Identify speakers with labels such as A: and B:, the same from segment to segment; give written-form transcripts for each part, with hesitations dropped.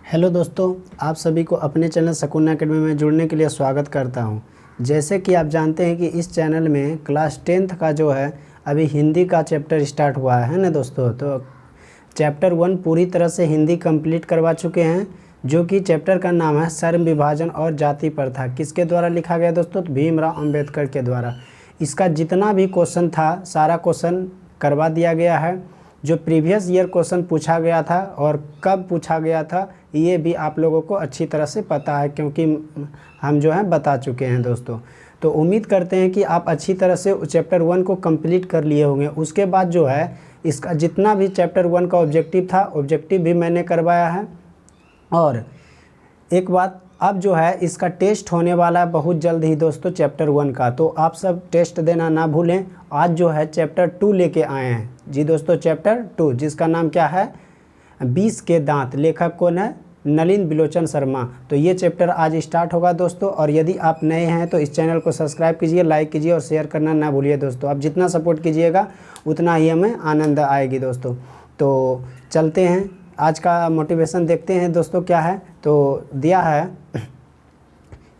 A: Hello दोस्तों, आप सभी को अपने चैनल शकुन एकेडमी में जुड़ने के लिए स्वागत करता हूं। जैसे कि आप जानते हैं कि इस चैनल में क्लास 10th का जो है अभी हिंदी का चैप्टर स्टार्ट हुआ है ना दोस्तों। तो चैप्टर 1 पूरी तरह से हिंदी कंप्लीट करवा चुके हैं, जो कि चैप्टर का नाम है श्रम विभाजन और जाति प्रथा। किसके द्वारा लिखा गया दोस्तों? तो भीमराव अंबेडकर के द्वारा। इसका जितना भी क्वेश्चन था सारा क्वेश्चन करवा दिया गया है। जो प्रीवियस ईयर क्वेश्चन पूछा गया था और कब पूछा गया था ये भी आप लोगों को अच्छी तरह से पता है, क्योंकि हम जो है बता चुके हैं दोस्तों। तो उम्मीद करते हैं कि आप अच्छी तरह से चैप्टर 1 को कंप्लीट कर लिए होंगे। उसके बाद जो है इसका जितना भी चैप्टर 1 का ऑब्जेक्टिव था ऑब्जेक्टिव भी मैंने करवाया है। और एक बात, अब जो है इसका टेस्ट होने वाला है बहुत जल्द ही दोस्तों चैप्टर 1 का, तो आप सब टेस्ट देना ना भूलें। आज जो है चैप्टर 2 लेके आए हैं जी दोस्तों, चैप्टर 2 जिसका नाम क्या है? 20 के दांत। लेखक कौन है? नलिन बिलोचन शर्मा। तो ये चैप्टर आज स्टार्ट होगा दोस्तों। और यदि आप नए हैं तो इस चैनल को सब्सक्राइब कीजिए, लाइक कीजिए और शेयर करना ना भूलिए दोस्तों। आप जितना सपोर्ट कीजिएगा उतना ही हमें आनंद आएगी दोस्तों। तो चलते हैं, आज का मोटिवेशन देखते हैं दोस्तों क्या है। तो दिया है,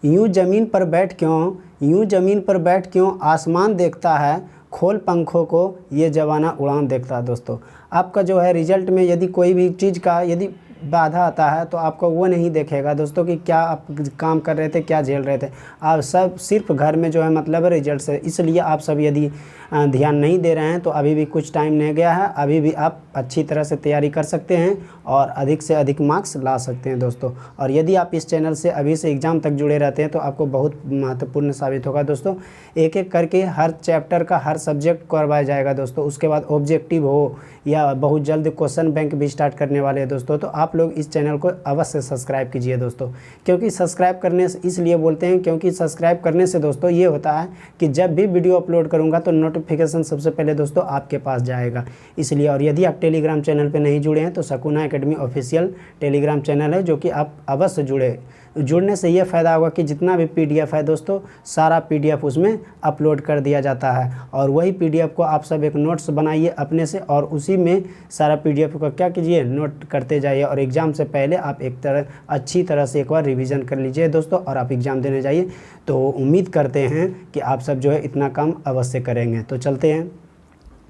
A: यूं ज़मीन पर बैठ क्यों, यूं ज़मीन पर बैठ क्यों आसमान देखता है, खोल पंखों को ये जवाना उड़ान देखता है दोस्तों। आपका जो है रिजल्ट में यदि कोई भी चीज़ का यदि बाधा आता है तो आपको वो नहीं देखेगा दोस्तों कि क्या आप काम कर रहे थे, क्या झेल रहे थे। आप सब सिर्फ घर में जो है मतलब रिजल्ट से, इसलिए आप सब यदि ध्यान नहीं दे रहे हैं तो अभी भी कुछ टाइम नहीं गया है, अभी भी आप अच्छी तरह से तैयारी कर सकते हैं और अधिक से अधिक मार्क्स ला सकते हैं दोस्तों। और यदि आप इस चैनल से अभी से एग्ज़ाम तक जुड़े रहते हैं तो आपको बहुत महत्वपूर्ण साबित होगा दोस्तों। एक एक करके हर चैप्टर का हर सब्जेक्ट करवाया जाएगा दोस्तों। उसके बाद ऑब्जेक्टिव हो या बहुत जल्द क्वेश्चन बैंक भी स्टार्ट करने वाले हैं दोस्तों। तो आप लोग इस चैनल को अवश्य सब्सक्राइब कीजिए दोस्तों, क्योंकि सब्सक्राइब करने से इसलिए बोलते हैं क्योंकि सब्सक्राइब करने से दोस्तों ये होता है कि जब भी वीडियो अपलोड करूँगा तो नोटिफिकेशन सबसे पहले दोस्तों आपके पास जाएगा, इसलिए। और यदि आप टेलीग्राम चैनल पे नहीं जुड़े हैं तो शकुन एकेडमी ऑफिशियल टेलीग्राम चैनल है, जो कि आप अवश्य जुड़ने से ये फ़ायदा होगा कि जितना भी पीडीएफ है दोस्तों सारा पीडीएफ उसमें अपलोड कर दिया जाता है। और वही पीडीएफ को आप सब एक नोट्स बनाइए अपने से और उसी में सारा पीडीएफ को क्या कीजिए, नोट करते जाइए। और एग्ज़ाम से पहले आप एक तरह अच्छी तरह से एक बार रिवीजन कर लीजिए दोस्तों और आप एग्ज़ाम देने जाइए। तो उम्मीद करते हैं कि आप सब जो है इतना काम अवश्य करेंगे। तो चलते हैं,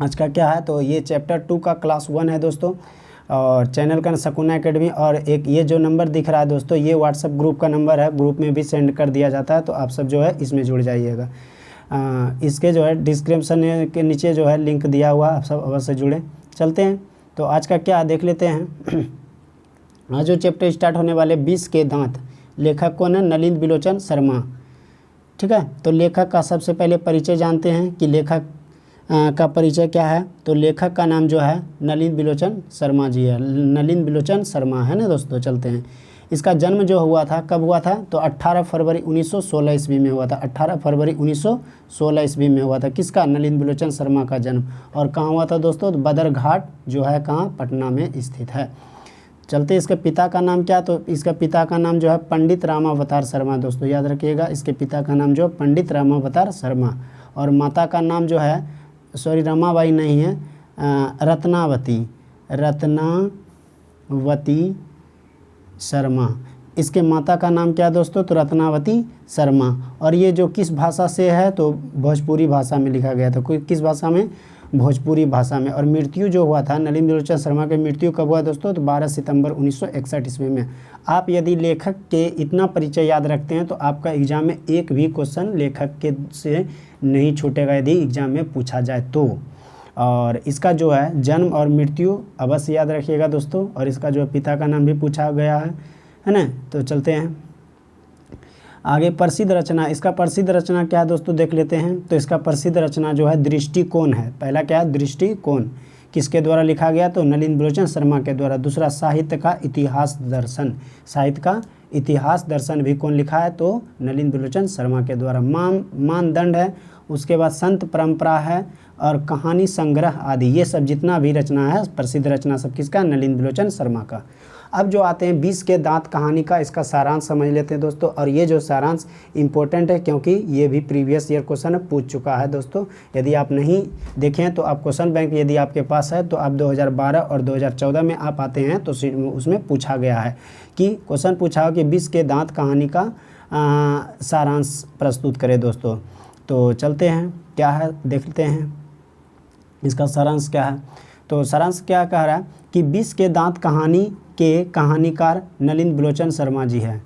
A: आज का क्या है। तो ये चैप्टर 2 का क्लास 1 है दोस्तों। और चैनल का शकुन एकेडमी, और एक ये जो नंबर दिख रहा है दोस्तों ये व्हाट्सएप ग्रुप का नंबर है, ग्रुप में भी सेंड कर दिया जाता है। तो आप सब जो है इसमें जुड़ जाइएगा। इसके जो है डिस्क्रिप्शन के नीचे जो है लिंक दिया हुआ, आप सब अवश्य जुड़े। चलते हैं, तो आज का क्या देख लेते हैं। आज जो चैप्टर स्टार्ट होने वाले 20 के दांत। लेखक कौन है? नलिन बिलोचन शर्मा। ठीक है, तो लेखक का सबसे पहले परिचय जानते हैं कि लेखक का परिचय क्या है। तो लेखक का नाम जो है नलिन बिलोचन शर्मा जी है, नलिन बिलोचन शर्मा है ना दोस्तों। चलते हैं, इसका जन्म जो हुआ था कब हुआ था? तो 18 फरवरी 1916 ईस्वी में हुआ था। 18 फरवरी 1916 ईस्वी में हुआ था। किसका? नलिन बिलोचन शर्मा का जन्म। और कहाँ हुआ था दोस्तों? तो बदरघाट जो है कहाँ? पटना में स्थित है। चलते, इसके पिता का नाम क्या? तो इसका पिता का नाम जो है पंडित रामावतार शर्मा दोस्तों, याद रखिएगा। इसके पिता का नाम जो पंडित रामावतार शर्मा। और माता का नाम जो है, सॉरी रमाबाई नहीं है, रत्नावती, रत्नावती शर्मा। इसके माता का नाम क्या दोस्तों? तो रत्नावती शर्मा। और ये जो किस भाषा से है? तो भोजपुरी भाषा में लिखा गया था। कोई किस भाषा में? भोजपुरी भाषा में। और मृत्यु जो हुआ था नलिन बिलोचन शर्मा की मृत्यु कब हुआ दोस्तों? तो 12 सितंबर 1961 ईस्वी में। आप यदि लेखक के इतना परिचय याद रखते हैं तो आपका एग्जाम में एक भी क्वेश्चन लेखक के से नहीं छूटेगा यदि एग्जाम में पूछा जाए तो। और इसका जो है जन्म और मृत्यु अवश्य याद रखिएगा दोस्तों। और इसका जो पिता का नाम भी पूछा गया है ना। तो चलते हैं आगे। प्रसिद्ध रचना, इसका प्रसिद्ध रचना क्या है दोस्तों देख लेते हैं। तो इसका प्रसिद्ध रचना जो है दृष्टिकोण है। पहला क्या है? दृष्टिकोण। किसके द्वारा लिखा गया? तो नलिन बिलोचन शर्मा के द्वारा। दूसरा साहित्य का इतिहास दर्शन, साहित्य का इतिहास दर्शन भी कौन लिखा है? तो नलिन बिलोचन शर्मा के द्वारा। मानदंड है। उसके बाद संत परंपरा है और कहानी संग्रह आदि, ये सब जितना भी रचना है प्रसिद्ध रचना सब किसका? नलिन बिलोचन शर्मा का। अब जो आते हैं 20 के दांत कहानी का, इसका सारांश समझ लेते हैं दोस्तों। और ये जो सारांश इम्पोर्टेंट है क्योंकि ये भी प्रीवियस ईयर क्वेश्चन पूछ चुका है दोस्तों। यदि आप नहीं देखें तो आप क्वेश्चन बैंक यदि आपके पास है तो आप 2012 और 2014 में आप आते हैं तो उसमें पूछा गया है कि क्वेश्चन पूछा हो कि 20 के दांत कहानी का सारांश प्रस्तुत करें दोस्तों। तो चलते हैं, क्या है देखते हैं इसका सारांश क्या है। तो सारांश क्या कह रहा है कि 20 के दांत कहानी के कहानीकार नलिन बिलोचन शर्मा जी है।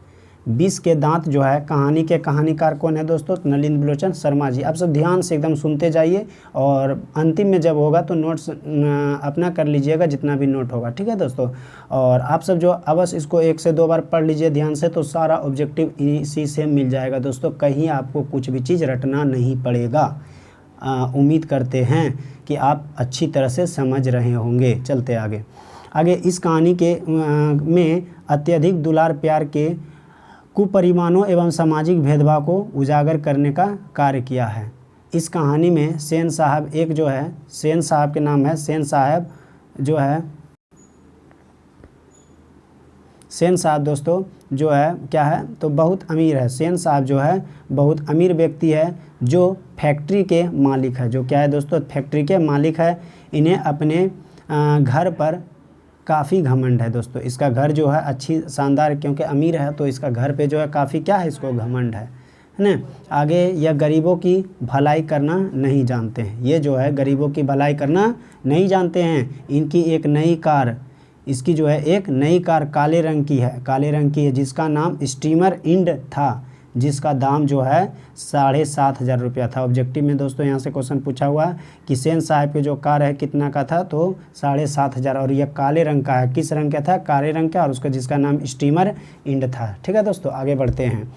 A: 20 के दांत जो है कहानी के कहानीकार कौन है दोस्तों? नलिन बिलोचन शर्मा जी। आप सब ध्यान से एकदम सुनते जाइए और अंतिम में जब होगा तो नोट्स अपना कर लीजिएगा, जितना भी नोट होगा, ठीक है दोस्तों। और आप सब जो अवश्य इसको 1 से 2 बार पढ़ लीजिए ध्यान से, तो सारा ऑब्जेक्टिव इसी से मिल जाएगा दोस्तों। कहीं आपको कुछ भी चीज़ रटना नहीं पड़ेगा। उम्मीद करते हैं कि आप अच्छी तरह से समझ रहे होंगे। चलते आगे इस कहानी के में अत्यधिक दुलार प्यार के कुपरिमाणों एवं सामाजिक भेदभाव को उजागर करने का कार्य किया है। इस कहानी में सेन साहब एक जो है, सेन साहब के नाम है, सेन साहब जो है, सेन साहब दोस्तों जो है क्या है तो बहुत अमीर है। सेन साहब जो है बहुत अमीर व्यक्ति है जो फैक्ट्री के मालिक है। जो क्या है दोस्तों? फैक्ट्री के मालिक है। इन्हें अपने घर पर काफ़ी घमंड है दोस्तों। इसका घर जो है अच्छी शानदार, क्योंकि अमीर है तो इसका घर पे जो है काफ़ी क्या है, इसको घमंड है ना। आगे यह गरीबों की भलाई करना नहीं जानते हैं। ये जो है गरीबों की भलाई करना नहीं जानते हैं। इनकी एक नई कार, इसकी जो है एक नई कार काले रंग की है, काले रंग की है, जिसका नाम स्टीमर इंड था, जिसका दाम जो है 7,500 रुपया था। ऑब्जेक्टिव में दोस्तों यहाँ से क्वेश्चन पूछा हुआ है कि सेन साहब के जो कार है कितना का था, तो 7,500, और यह काले रंग का है। किस रंग का था? काले रंग का, और उसका जिसका नाम स्टीमर इंड था। ठीक है दोस्तों, आगे बढ़ते हैं।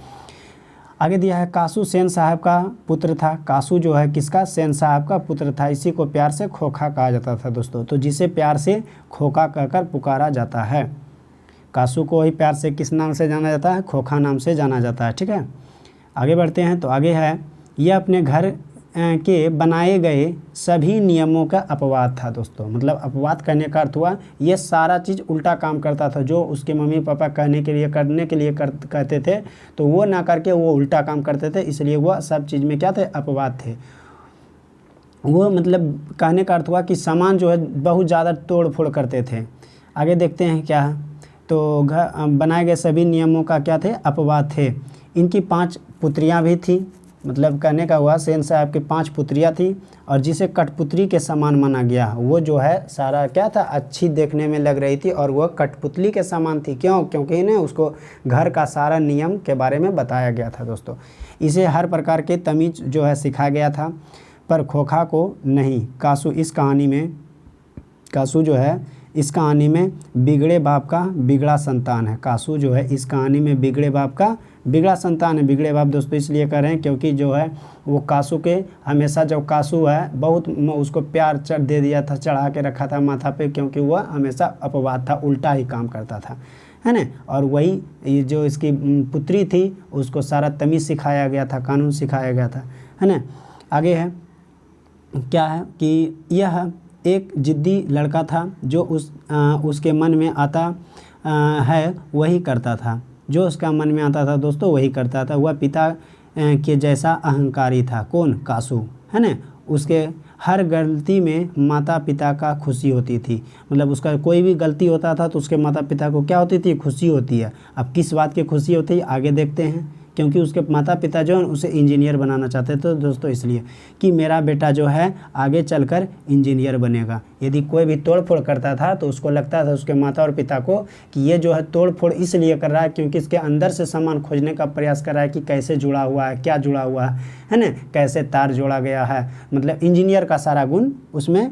A: आगे दिया है कासू सेन साहब का पुत्र था। कासू जो है किसका? सेन साहब का पुत्र था। इसी को प्यार से खोखा कहा जाता था दोस्तों। तो जिसे प्यार से खोखा कहकर पुकारा जाता है, कासू को ही प्यार से किस नाम से जाना जाता है? खोखा नाम से जाना जाता है। ठीक है, आगे बढ़ते हैं। तो आगे है, यह अपने घर के बनाए गए सभी नियमों का अपवाद था दोस्तों। मतलब अपवाद करने का अर्थ हुआ ये सारा चीज़ उल्टा काम करता था। जो उसके मम्मी पापा करने के लिए कहते थे तो वो ना करके वो उल्टा काम करते थे, इसलिए वह सब चीज़ में क्या थे? अपवाद थे। वो मतलब कहने का अर्थ हुआ कि सामान जो है बहुत ज़्यादा तोड़ फोड़ करते थे। आगे देखते हैं क्या है। तो घर बनाए गए सभी नियमों का क्या थे? अपवाद थे। इनकी 5 पुत्रियां भी थी। मतलब कहने का हुआ सेन साहब की 5 पुत्रियां थी, और जिसे कठपुतली के समान माना गया। वो जो है सारा क्या था? अच्छी देखने में लग रही थी और वह कठपुतली के समान थी। क्यों? क्योंकि ना उसको घर का सारा नियम के बारे में बताया गया था दोस्तों। इसे हर प्रकार के तमीज़ जो है सिखाया गया था, पर खोखा को नहीं। कासू जो है इस कहानी में बिगड़े बाप का बिगड़ा संतान है। कासू जो है इस कहानी में बिगड़े बाप का बिगड़ा संतान है। बिगड़े बाप दोस्तों इसलिए कह रहे हैं क्योंकि जो है वो कासू के हमेशा, जब कासू है बहुत उसको प्यार दे दिया था, चढ़ा के रखा था माथा पे, क्योंकि वह हमेशा अपवाद था, उल्टा ही काम करता था, है ना। और वही जो इसकी पुत्री थी उसको सारा तमीज़ सिखाया गया था, कानून सिखाया गया था, है ना। आगे है क्या है कि यह एक जिद्दी लड़का था, जो उसके मन में आता है वही करता था। जो उसका मन में आता था दोस्तों वही करता था। वह पिता के जैसा अहंकारी था। कौन? कासू, है ना। उसके हर गलती में माता पिता का खुशी होती थी। मतलब उसका कोई भी गलती होता था तो उसके माता पिता को क्या होती थी? खुशी होती है। अब किस बात की खुशी होती है आगे देखते हैं, क्योंकि उसके माता पिता जो है उसे इंजीनियर बनाना चाहते थे दोस्तों, इसलिए कि मेरा बेटा जो है आगे चलकर इंजीनियर बनेगा। यदि कोई भी तोड़ फोड़ करता था तो उसको लगता था, उसके माता और पिता को, कि ये जो है तोड़ फोड़ इसलिए कर रहा है क्योंकि इसके अंदर से सामान खोजने का प्रयास कर रहा है कि कैसे जुड़ा हुआ है, क्या जुड़ा हुआ है ना, कैसे तार जोड़ा गया है। मतलब इंजीनियर का सारा गुण उसमें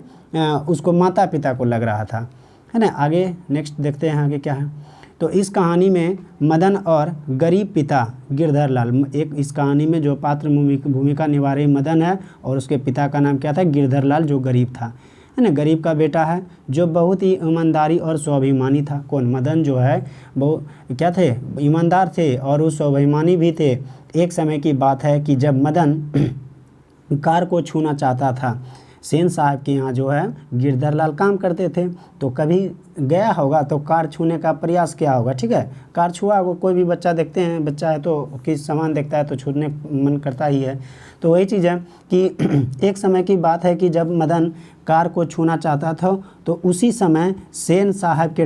A: उसको माता पिता को लग रहा था, है ना। आगे नेक्स्ट देखते हैं आगे क्या है। तो इस कहानी में मदन और गरीब पिता गिरधर लाल, एक इस कहानी में जो पात्र भूमिका निभा रही मदन है, और उसके पिता का नाम क्या था? गिरधर लाल, जो गरीब था, है ना। गरीब का बेटा है जो बहुत ही ईमानदारी और स्वाभिमानी था। कौन? मदन जो है वो क्या थे? ईमानदार थे और वो स्वाभिमानी भी थे। एक समय की बात है कि जब मदन कार को छूना चाहता था, सेन साहब के यहाँ जो है गिरधर लाल काम करते थे, तो कभी गया होगा तो कार छूने का प्रयास किया होगा, ठीक है। कार छुआ होगा, कोई भी बच्चा देखते हैं, बच्चा है तो किस सामान देखता है तो छूने मन करता ही है। तो वही चीज़ है कि एक समय की बात है कि जब मदन कार को छूना चाहता था तो उसी समय सेन साहब के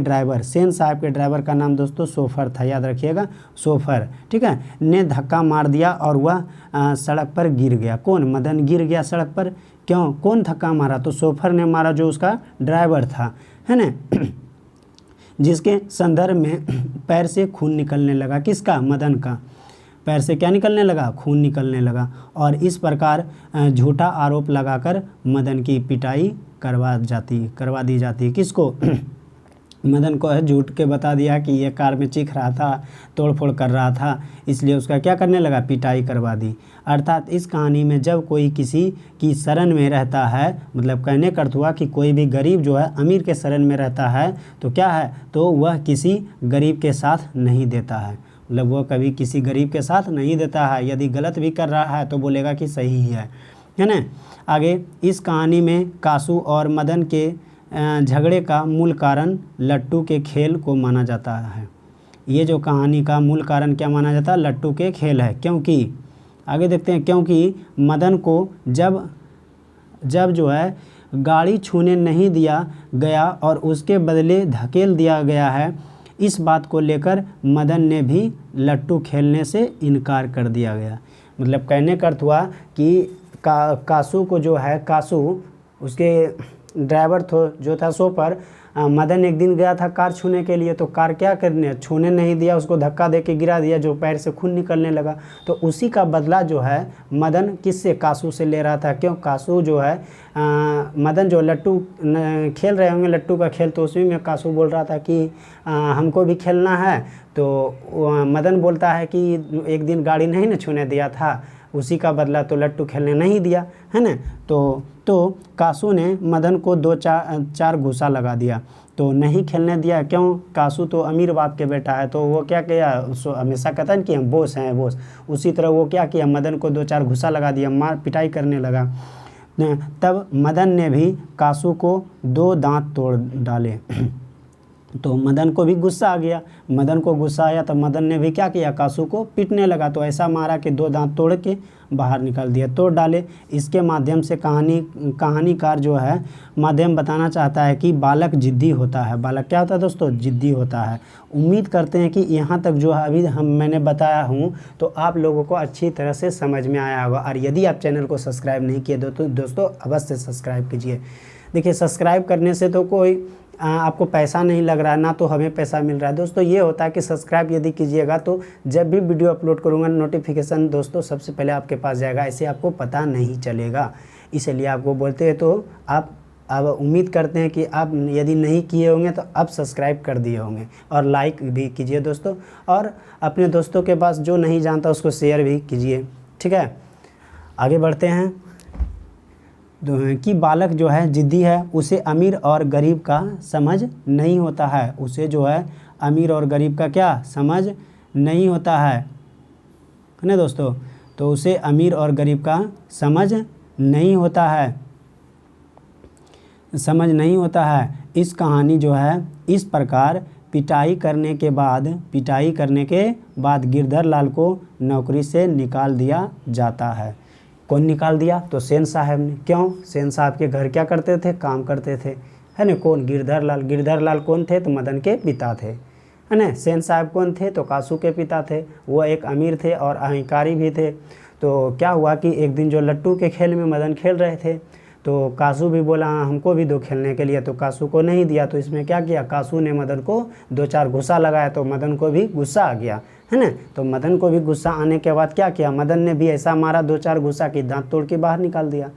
A: ड्राइवर का नाम दोस्तों सोफर था, याद रखिएगा, सोफर, ठीक है, ने धक्का मार दिया और वह सड़क पर गिर गया। कौन? मदन गिर गया सड़क पर। क्यों? कौन धक्का मारा? तो सोफर ने मारा, जो उसका ड्राइवर था, है ना, जिसके संदर्भ में पैर से खून निकलने लगा। किसका? मदन का पैर से क्या निकलने लगा? खून निकलने लगा। और इस प्रकार झूठा आरोप लगाकर मदन की पिटाई करवा दी जाती। किसको? मदन को है झूठ के बता दिया कि ये कार में चीख रहा था, तोड़फोड़ कर रहा था, इसलिए उसका क्या करने लगा? पिटाई करवा दी। अर्थात इस कहानी में जब कोई किसी की शरण में रहता है, मतलब कहने का अर्थ हुआ कि कोई भी गरीब जो है अमीर के शरण में रहता है तो क्या है, तो वह किसी गरीब के साथ नहीं देता है, मतलब वो कभी किसी गरीब के साथ नहीं देता है। यदि गलत भी कर रहा है तो बोलेगा कि सही है ना। आगे इस कहानी में कासू और मदन के झगड़े का मूल कारण लट्टू के खेल को माना जाता है। ये जो कहानी का मूल कारण क्या माना जाता है? लट्टू के खेल है। क्योंकि आगे देखते हैं, क्योंकि मदन को जब जो है गाड़ी छूने नहीं दिया गया और उसके बदले धकेल दिया गया है, इस बात को लेकर मदन ने भी लट्टू खेलने से इनकार कर दिया गया। मतलब कहने का अर्थ हुआ कि कासू को जो है, कासू उसके ड्राइवर जो था सोफर, मदन एक दिन गया था कार छूने के लिए, तो कार क्या करने, छूने नहीं दिया, उसको धक्का दे के गिरा दिया, जो पैर से खून निकलने लगा। तो उसी का बदला जो है मदन किससे? कासू से ले रहा था। क्यों? कासू जो है मदन जो लट्टू खेल रहे होंगे, लट्टू का खेल, तो उसी में कासू बोल रहा था कि हमको भी खेलना है। तो मदन बोलता है कि एक दिन गाड़ी नहीं न छूने दिया था, उसी का बदला तो लट्टू खेलने नहीं दिया, है ना। तो कासू ने मदन को 2-4 घूसा लगा दिया, तो नहीं खेलने दिया। क्यों? कासू तो अमीर बाप के बेटा है, तो वो क्या किया, हमेशा कहता है कि हम बॉस हैं बॉस, उसी तरह वो क्या किया, मदन को 2-4 घूसा लगा दिया, मार पिटाई करने लगा। तब मदन ने भी कासू को 2 दांत तोड़ डाले। तो मदन को भी गुस्सा आ गया, मदन को गुस्सा आया तो मदन ने भी क्या किया, कासू को पीटने लगा। तो ऐसा मारा कि 2 दांत तोड़ के बाहर निकाल दिया, तोड़ डाले। इसके माध्यम से कहानीकार जो है माध्यम बताना चाहता है कि बालक जिद्दी होता है। बालक क्या होता है दोस्तों? जिद्दी होता है। उम्मीद करते हैं कि यहाँ तक जो है अभी मैंने बताया हूँ तो आप लोगों को अच्छी तरह से समझ में आया होगा। और यदि आप चैनल को सब्सक्राइब नहीं किए तो दोस्तों अवश्य सब्सक्राइब कीजिए। देखिए, सब्सक्राइब करने से तो कोई आपको पैसा नहीं लग रहा है, ना तो हमें पैसा मिल रहा है। दोस्तों ये होता है कि सब्सक्राइब यदि कीजिएगा तो जब भी वीडियो अपलोड करूँगा नोटिफिकेशन दोस्तों सबसे पहले आपके पास जाएगा, ऐसे आपको पता नहीं चलेगा। इसलिए आपको बोलते हैं, तो आप अब उम्मीद करते हैं कि आप यदि नहीं किए होंगे तो अब सब्सक्राइब कर दिए होंगे, और लाइक भी कीजिए दोस्तों, और अपने दोस्तों के पास जो नहीं जानता उसको शेयर भी कीजिए, ठीक है। आगे बढ़ते हैं कि बालक जो है जिद्दी है, उसे अमीर और गरीब का समझ नहीं होता है। उसे जो है अमीर और गरीब का क्या समझ नहीं होता है ना दोस्तों। तो उसे अमीर और गरीब का समझ नहीं होता है, इस कहानी जो है इस प्रकार पिटाई करने के बाद गिरधर लाल को नौकरी से निकाल दिया जाता है। कौन निकाल दिया? तो सेन साहब ने। क्यों? सेन साहब के घर क्या करते थे? काम करते थे, है ना। कौन? गिरधर लाल कौन थे? तो मदन के पिता थे, है ना। सेन साहब कौन थे? तो कासू के पिता थे। वो एक अमीर थे और अहंकारी भी थे। तो क्या हुआ कि एक दिन जो लट्टू के खेल में मदन खेल रहे थे, तो कासू भी बोला हमको भी दो खेलने के लिए, तो कासू को नहीं दिया। तो इसमें क्या किया, कासू ने मदन को 2-4 घुसा लगाया, तो मदन को भी गुस्सा आ गया, है ना। तो मदन को भी गुस्सा आने के बाद क्या किया, मदन ने भी ऐसा मारा 2-4 घुसा कि दांत तोड़ के बाहर निकाल दिया।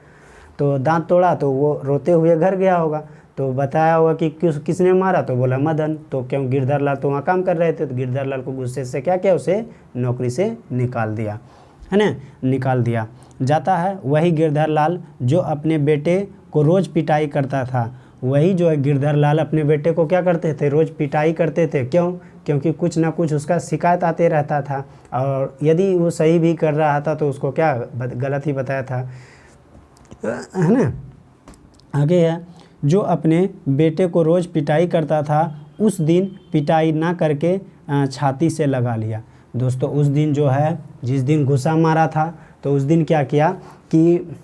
A: तो दांत तोड़ा तो वो रोते हुए घर गया होगा, तो बताया होगा कि किसने मारा, तो बोला मदन। तो क्यों, गिरधर लाल तो वहाँ काम कर रहे थे, तो गिरधर लाल को गुस्से से क्या किया, उसे नौकरी से निकाल दिया, है ना, निकाल दिया जाता है। वही गिरधर लाल जो अपने बेटे को रोज़ पिटाई करता था, वही जो है गिरधर लाल अपने बेटे को क्या करते थे, रोज़ पिटाई करते थे। क्यों? क्योंकि कुछ ना कुछ उसका शिकायत आते रहता था, और यदि वो सही भी कर रहा था तो उसको क्या गलत ही बताया था, है ना। आगे है जो अपने बेटे को रोज़ पिटाई करता था उस दिन पिटाई ना करके छाती से लगा लिया। दोस्तों उस दिन जो है, जिस दिन घुसा मारा था, तो उस दिन क्या किया कि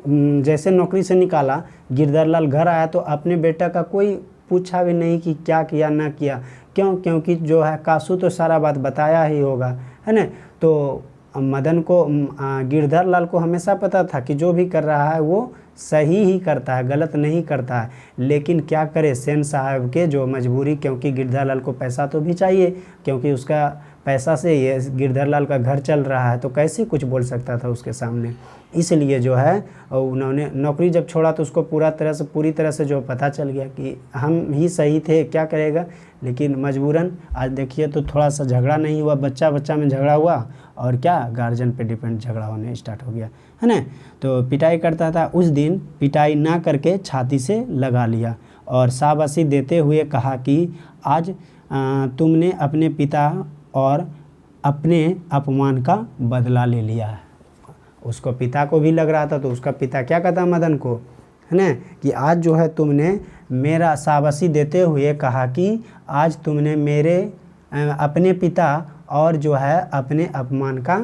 A: जैसे नौकरी से निकाला, गिरधरलाल घर आया तो अपने बेटा का कोई पूछा भी नहीं कि क्या किया ना किया। क्यों? क्योंकि जो है कासू तो सारा बात बताया ही होगा, है ना। तो मदन को, गिरधरलाल को हमेशा पता था कि जो भी कर रहा है वो सही ही करता है, गलत नहीं करता है। लेकिन क्या करे सेन साहब के जो मजबूरी, क्योंकि गिरधरलाल को पैसा तो भी चाहिए, क्योंकि उसका पैसा से ये गिरधरलाल का घर चल रहा है, तो कैसे कुछ बोल सकता था उसके सामने। इसलिए जो है उन्होंने नौकरी जब छोड़ा तो उसको पूरी तरह से जो पता चल गया कि हम ही सही थे, क्या करेगा। लेकिन मजबूरन आज देखिए तो थोड़ा सा झगड़ा नहीं हुआ, बच्चा में झगड़ा हुआ, और क्या गार्जियन पे डिपेंड झगड़ा होने स्टार्ट हो गया, है ना। तो पिटाई करता था, उस दिन पिटाई ना करके छाती से लगा लिया और शाबाशी देते हुए कहा कि आज तुमने अपने पिता और अपने अपमान का बदला ले लिया है। उसको पिता को भी लग रहा था, तो उसका पिता क्या कहता मदन को, है ना, कि आज जो है तुमने मेरा, शाबाशी देते हुए कहा कि आज तुमने मेरे अपने पिता और जो है अपने अपमान का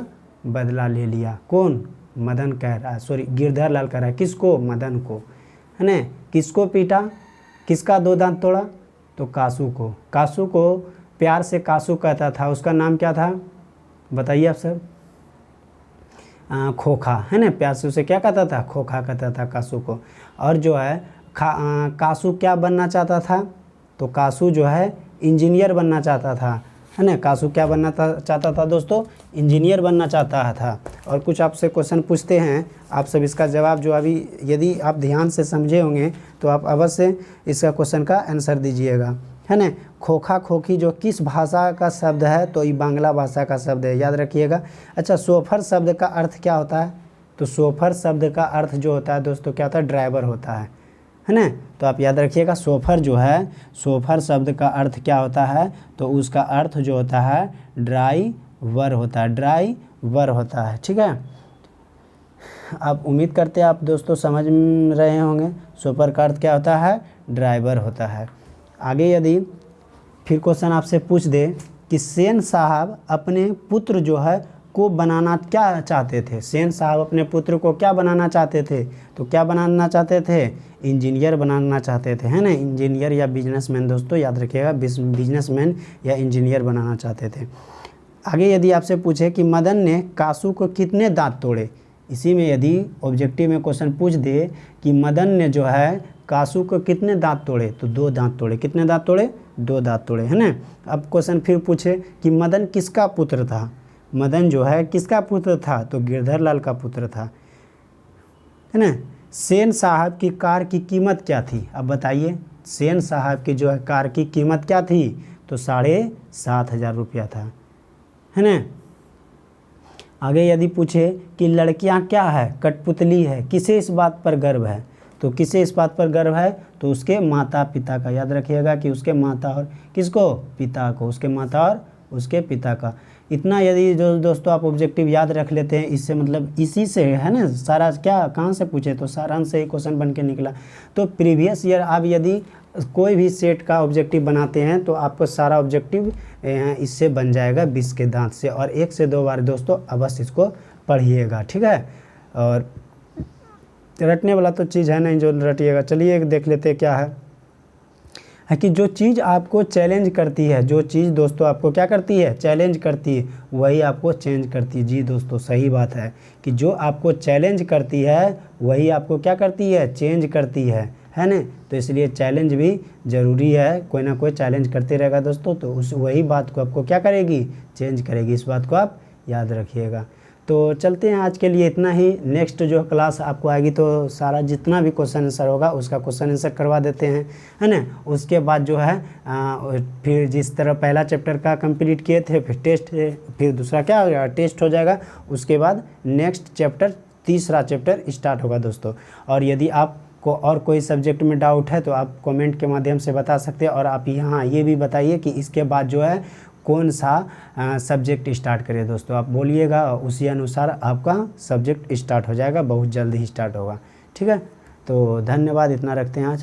A: बदला ले लिया। कौन? मदन कह रहा है, सॉरी गिरधरलाल कह रहा है। किसको? मदन को, है ना। किसको पीटा? किसका 2 दांत तोड़ा? तो कासू को। कासू को प्यार से कासू कहता था। उसका नाम क्या था बताइए आप सब? खोखा, है ना। प्यार से उसे क्या कहता था? खोखा कहता था कासू को। और जो है कासू क्या बनना चाहता था? तो कासू जो है इंजीनियर बनना चाहता था, है ना। कासू क्या बनना चाहता था दोस्तों? इंजीनियर बनना चाहता था। और कुछ आपसे क्वेश्चन पूछते हैं, आप सब इसका जवाब जो अभी यदि आप ध्यान से समझे होंगे तो आप अवश्य इसका क्वेश्चन का आंसर दीजिएगा, है ना। खोखा खोखी जो किस भाषा का शब्द है? तो ये बांग्ला भाषा का शब्द है, याद रखिएगा। अच्छा, सोफर शब्द का अर्थ क्या होता है? तो सोफर शब्द का अर्थ जो होता है दोस्तों क्या होता है? ड्राइवर होता है ना। तो आप याद रखिएगा, सोफर जो है, सोफर शब्द का अर्थ क्या होता है? तो उसका अर्थ जो होता है ड्राइवर होता है, ड्राइवर होता है, ठीक है। आप उम्मीद करते हैं आप दोस्तों समझ रहे होंगे। सोफर का अर्थ क्या होता है? ड्राइवर होता है। आगे यदि फिर क्वेश्चन आपसे पूछ दे कि सेन साहब अपने पुत्र जो है को बनाना क्या चाहते थे? सेन साहब अपने पुत्र को क्या बनाना चाहते थे? तो क्या बनाना चाहते थे? इंजीनियर बनाना चाहते थे, है ना। इंजीनियर या बिजनेसमैन दोस्तों याद रखिएगा, बिजनेसमैन या इंजीनियर बनाना चाहते थे। आगे यदि आपसे पूछे कि मदन ने कासू को कितने दांत तोड़े, इसी में यदि ऑब्जेक्टिव में क्वेश्चन पूछ दे कि मदन ने जो है कासू को कितने दांत तोड़े, तो 2 दांत तोड़े। कितने दांत तोड़े? 2 दांत तोड़े, है ना। अब क्वेश्चन फिर पूछे कि मदन किसका पुत्र था? मदन जो है किसका पुत्र था? तो गिरधरलाल का पुत्र था, है ना। सेन साहब की कार की कीमत क्या थी? अब बताइए, सेन साहब की जो है कार की कीमत क्या थी? तो 7,500 रुपया था, है ना। आगे यदि पूछे कि लड़कियां क्या है? कठपुतली है, किसे इस बात पर गर्व है? तो किसे इस बात पर गर्व है? तो उसके माता पिता का। याद रखिएगा कि उसके माता और किसको? पिता को। उसके माता और उसके पिता का। इतना यदि जो दोस्तों आप ऑब्जेक्टिव याद रख लेते हैं, इससे मतलब इसी से है ना सारा, क्या कहाँ से पूछे तो सारांश से ही क्वेश्चन बन के निकला। तो प्रीवियस ईयर आप यदि कोई भी सेट का ऑब्जेक्टिव बनाते हैं तो आपको सारा ऑब्जेक्टिव इससे बन जाएगा 20 के दांत से। और 1 से 2 बार दोस्तों अवश्य इसको पढ़िएगा, ठीक है। और रटने वाला तो चीज़ है नहीं जो रटिएगा। चलिए देख लेते हैं क्या है कि जो चीज़ आपको चैलेंज करती है, जो चीज़ दोस्तों आपको क्या करती है? चैलेंज करती है, वही आपको चेंज करती है। जी दोस्तों सही बात है कि जो आपको चैलेंज करती है वही आपको क्या करती है? चेंज करती है ना। तो इसलिए चैलेंज भी ज़रूरी है, कोई ना कोई चैलेंज करते रहेगा दोस्तों, तो उस वही बात को आपको क्या करेगी? चेंज करेगी। इस बात को आप याद रखिएगा। तो चलते हैं, आज के लिए इतना ही। नेक्स्ट जो क्लास आपको आएगी तो सारा जितना भी क्वेश्चन आंसर होगा उसका क्वेश्चन आंसर करवा देते हैं, है ना। उसके बाद जो है फिर जिस तरह पहला चैप्टर का कंप्लीट किए थे, फिर टेस्ट, फिर दूसरा क्या हो जाएगा? टेस्ट हो जाएगा। उसके बाद नेक्स्ट चैप्टर, तीसरा चैप्टर स्टार्ट होगा दोस्तों। और यदि आपको और कोई सब्जेक्ट में डाउट है तो आप कमेंट के माध्यम से बता सकते हैं। और आप यहाँ ये भी बताइए कि इसके बाद जो है कौन सा सब्जेक्ट स्टार्ट करें दोस्तों, आप बोलिएगा, उसी अनुसार आपका सब्जेक्ट स्टार्ट हो जाएगा, बहुत जल्द ही स्टार्ट होगा, ठीक है। तो धन्यवाद, इतना रखते हैं आज।